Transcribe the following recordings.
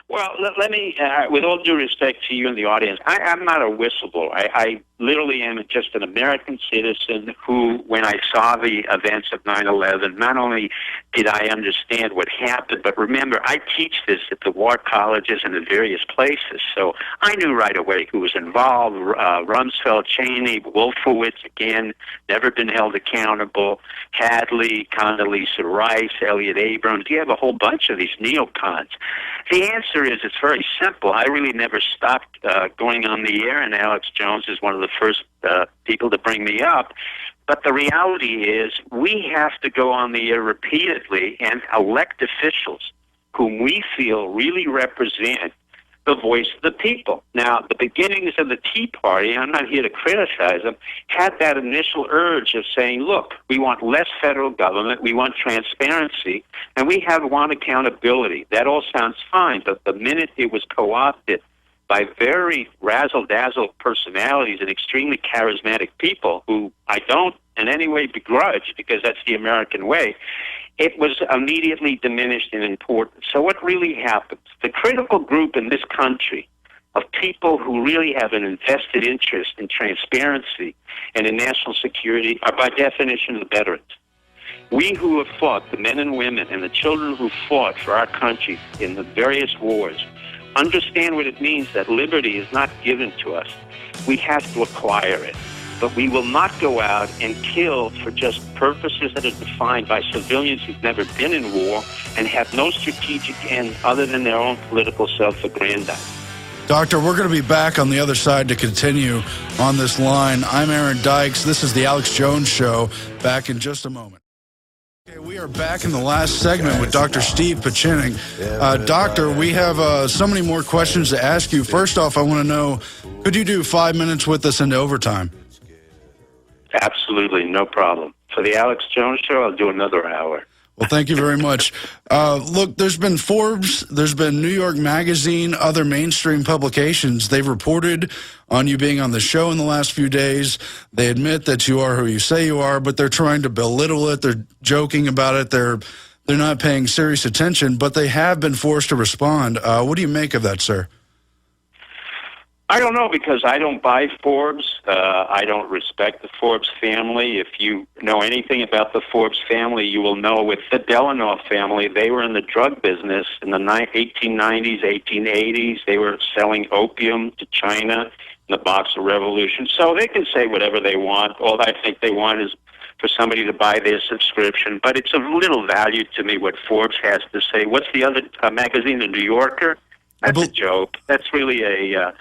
Well, let me, with all due respect to you and the audience, I'm not a whistleblower. I literally am just an American citizen who, when I saw the events of 9/11, not only did I understand what happened, but remember, I teach this at the war colleges and at various places, so I knew right away who was involved. Rumsfeld, Cheney, Wolfowitz, again, never been held accountable, Hadley, Condoleezza Rice, Elliot Abrams. You have a whole bunch of these neocons. The answer is it's very simple. I really never stopped going on the air, and Alex Jones is one of the first people to bring me up. But the reality is we have to go on the air repeatedly and elect officials whom we feel really represent the voice of the people. Now, the beginnings of the Tea Party, I'm not here to criticize them, had that initial urge of saying, look, we want less federal government, we want transparency, and we want accountability. That all sounds fine, but the minute it was co-opted by very razzle-dazzle personalities and extremely charismatic people who I don't in any way begrudge because that's the American way, it was immediately diminished in importance. So what really happens? The critical group in this country of people who really have an invested interest in transparency and in national security are by definition the veterans. We who have fought, the men and women and the children who fought for our country in the various wars, understand what it means that liberty is not given to us. We have to acquire it. But we will not go out and kill for just purposes that are defined by civilians who've never been in war and have no strategic end other than their own political self-aggrandizement. Doctor, we're going to be back on the other side to continue on this line. I'm Aaron Dykes. This is the Alex Jones Show. Back in just a moment. Okay, we are back in the last segment with Dr. Steve Pieczenik. Doctor, we have so many more questions to ask you. First off, I want to know, could you do 5 minutes with us into overtime? Absolutely, no problem. For the Alex Jones Show, I'll do another hour. Well, thank you very much. Look, there's been Forbes, there's been New York Magazine, other mainstream publications. They've reported on you being on the show in the last few days. They admit that you are who you say you are, but they're trying to belittle it. They're joking about it. They're not paying serious attention, but they have been forced to respond. What do you make of that, sir? I don't know, because I don't buy Forbes. I don't respect the Forbes family. If you know anything about the Forbes family, you will know with the Delano family, they were in the drug business in the 1890s, 1880s. They were selling opium to China in the Boxer Revolution. So they can say whatever they want. All I think they want is for somebody to buy their subscription. But it's of little value to me what Forbes has to say. What's the other magazine, The New Yorker? That's a joke. That's really a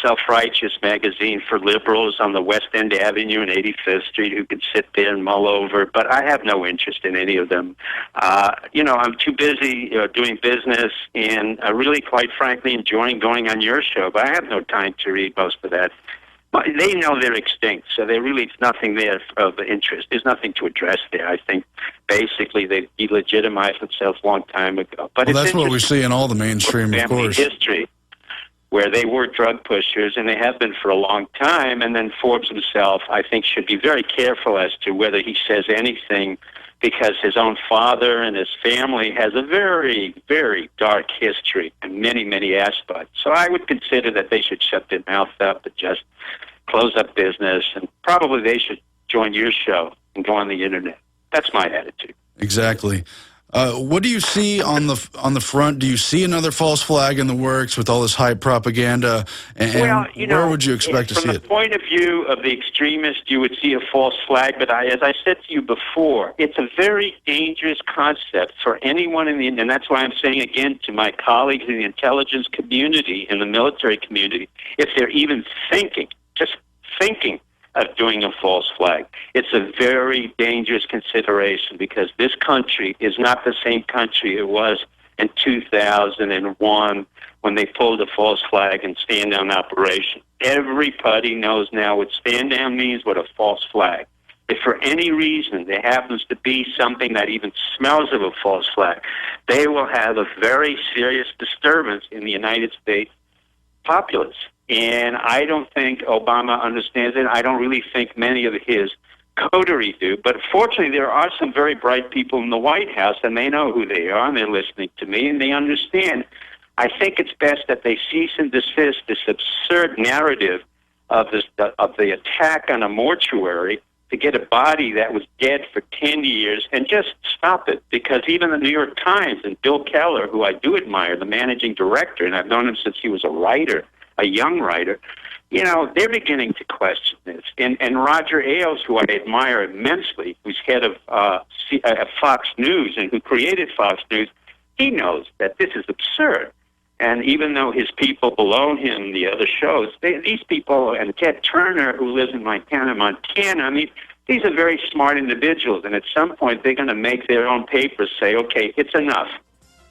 self-righteous magazine for liberals on the West End Avenue and 85th Street who can sit there and mull over, but I have no interest in any of them. I'm too busy doing business and really, quite frankly, enjoying going on your show, but I have no time to read most of that. But they know they're extinct, so there really is nothing there of interest. There's nothing to address there. I think basically they delegitimized themselves a long time ago. But well, that's what we see in all the mainstream, of course. History, where they were drug pushers, and they have been for a long time, and then Forbes himself, I think, should be very careful as to whether he says anything, because his own father and his family has a very, very dark history in many, many aspects. So I would consider that they should shut their mouth up and just close up business, and probably they should join your show and go on the internet. That's my attitude. Exactly. What do you see on the front? Do you see another false flag in the works with all this hype propaganda? And where would you expect to see it? From the point of view of the extremist, you would see a false flag. But as I said to you before, it's a very dangerous concept for anyone and that's why I'm saying again to my colleagues in the intelligence community and the military community, if they're even just thinking of doing a false flag. It's a very dangerous consideration, because this country is not the same country it was in 2001 when they pulled a false flag and stand-down operation. Everybody knows now what stand-down means, what a false flag. If for any reason there happens to be something that even smells of a false flag, they will have a very serious disturbance in the United States populace. And I don't think Obama understands it. I don't really think many of his coterie do. But fortunately, there are some very bright people in the White House, and they know who they are, and they're listening to me, and they understand I think it's best that they cease and desist this absurd narrative of the attack on a mortuary to get a body that was dead for 10 years and just stop it. Because even the New York Times and Bill Keller, who I do admire, the managing director, and I've known him since he was a writer, a young writer, they're beginning to question this. And Roger Ailes, who I admire immensely, who's head of Fox News and who created Fox News, he knows that this is absurd. And even though his people below him, the other shows, these people, and Ted Turner, who lives in Montana, I mean, these are very smart individuals. And at some point, they're going to make their own papers say, okay, it's enough.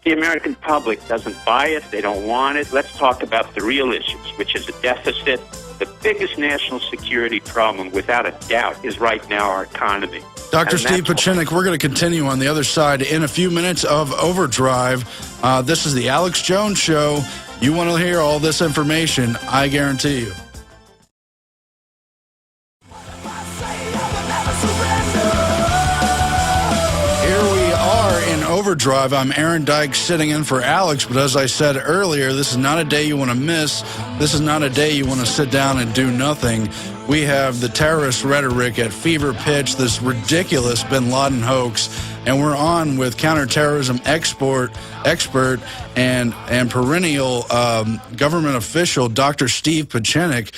The American public doesn't buy it. They don't want it. Let's talk about the real issues, which is a deficit. The biggest national security problem, without a doubt, is right now our economy. Dr. Steve Pieczenik, we're going to continue on the other side in a few minutes of Overdrive. This is the Alex Jones Show. You want to hear all this information, I guarantee you. Overdrive. I'm Aaron Dykes sitting in for Alex, but as I said earlier, this is not a day you want to miss. This is not a day you want to sit down and do nothing. We have the terrorist rhetoric at fever pitch, this ridiculous bin Laden hoax, and we're on with counterterrorism expert and perennial government official, Dr. Steve Pieczenik.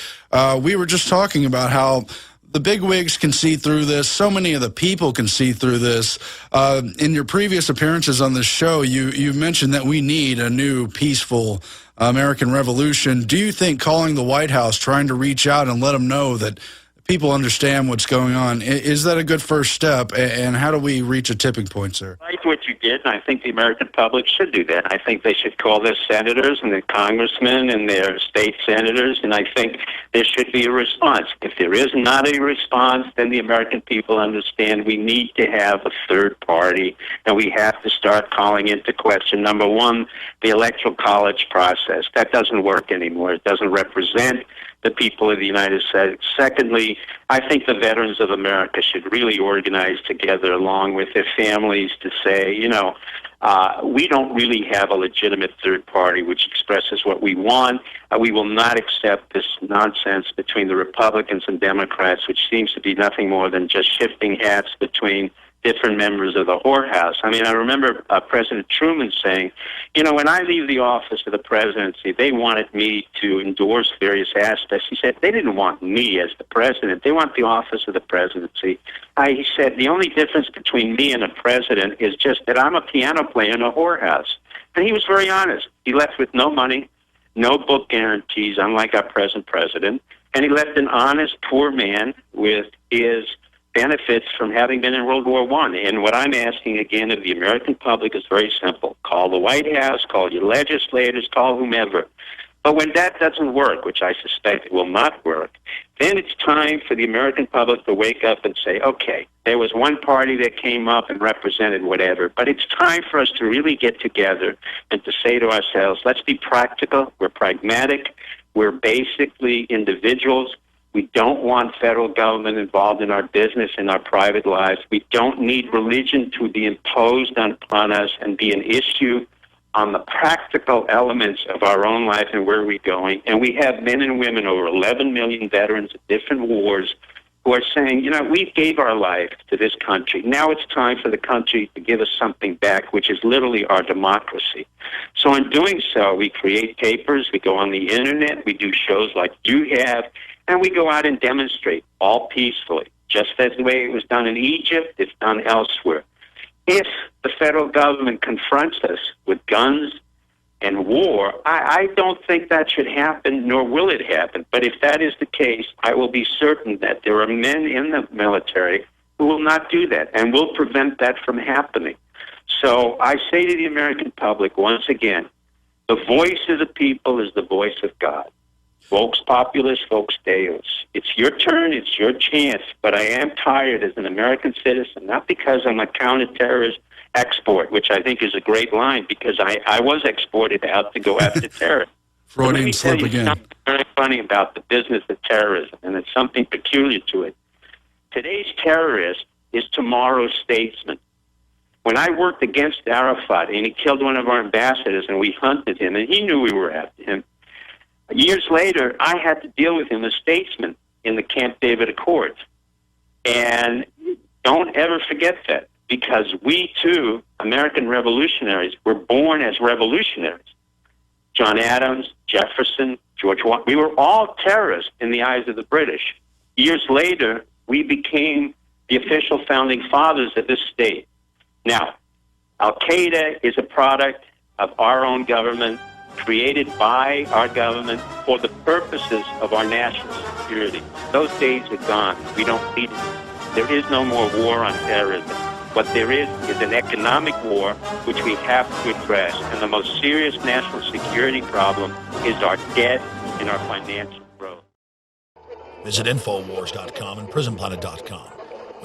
We were just talking about how the bigwigs can see through this. So many of the people can see through this. In your previous appearances on this show, you mentioned that we need a new, peaceful American revolution. Do you think calling the White House, trying to reach out and let them know that people understand what's going on, is that a good first step? And how do we reach a tipping point, sir? I like what you did, and I think the American public should do that. I think they should call their senators and their congressmen and their state senators, and I think there should be a response. If there is not a response, then the American people understand we need to have a third party, and we have to start calling into question, number one, the electoral college process. That doesn't work anymore. It doesn't represent the people of the United States. Secondly, I think the veterans of America should really organize together along with their families to say, we don't really have a legitimate third party which expresses what we want. We will not accept this nonsense between the Republicans and Democrats, which seems to be nothing more than just shifting hats between different members of the whorehouse. I mean, I remember President Truman saying, when I leave the office of the presidency, they wanted me to endorse various aspects. He said, they didn't want me as the president. They want the office of the presidency. He said, the only difference between me and a president is just that I'm a piano player in a whorehouse. And he was very honest. He left with no money, no book guarantees, unlike our present president. And he left an honest, poor man with his benefits from having been in World War I. And what I'm asking again of the American public is very simple. Call the White House, call your legislators, call whomever. But when that doesn't work, which I suspect will not work, then it's time for the American public to wake up and say, okay, there was one party that came up and represented whatever, but it's time for us to really get together and to say to ourselves, let's be practical, we're pragmatic, we're basically individuals. We don't want federal government involved in our business, in our private lives. We don't need religion to be imposed upon us and be an issue on the practical elements of our own life and where we're going. And we have men and women, over 11 million veterans of different wars, who are saying, we gave our life to this country. Now it's time for the country to give us something back, which is literally our democracy. So in doing so, we create papers, we go on the internet, we do shows like you have, and we go out and demonstrate, all peacefully, just as the way it was done in Egypt, it's done elsewhere. If the federal government confronts us with guns and war, I don't think that should happen, nor will it happen. But if that is the case, I will be certain that there are men in the military who will not do that and will prevent that from happening. So I say to the American public, once again, the voice of the people is the voice of God. Vox Populus, Vox Deus. It's your turn, it's your chance, but I am tired as an American citizen, not because I'm a counterterrorist export, which I think is a great line, because I was exported out to go after terror. Freudian slip again. Something very funny about the business of terrorism, and it's something peculiar to it. Today's terrorist is tomorrow's statesman. When I worked against Arafat and he killed one of our ambassadors and we hunted him and he knew we were after him, years later I had to deal with him as Statesman in the Camp David Accords. And don't ever forget that, because we too, American revolutionaries, were born as revolutionaries. John Adams, Jefferson, George Washington, we were all terrorists in the eyes of the British. Years later, we became the official founding fathers of this state. Now, Al-Qaeda is a product of our own government, created by our government for the purposes of our national security. Those days are gone. We don't need it. There is no more war on terrorism. What there is an economic war, which we have to address. And the most serious national security problem is our debt and our financial growth. Visit Infowars.com and PrisonPlanet.com.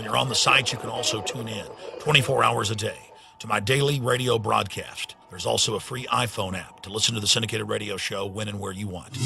When you're on the site, you can also tune in 24 hours a day to my daily radio broadcast. There's also a free iPhone app to listen to the syndicated radio show when and where you want.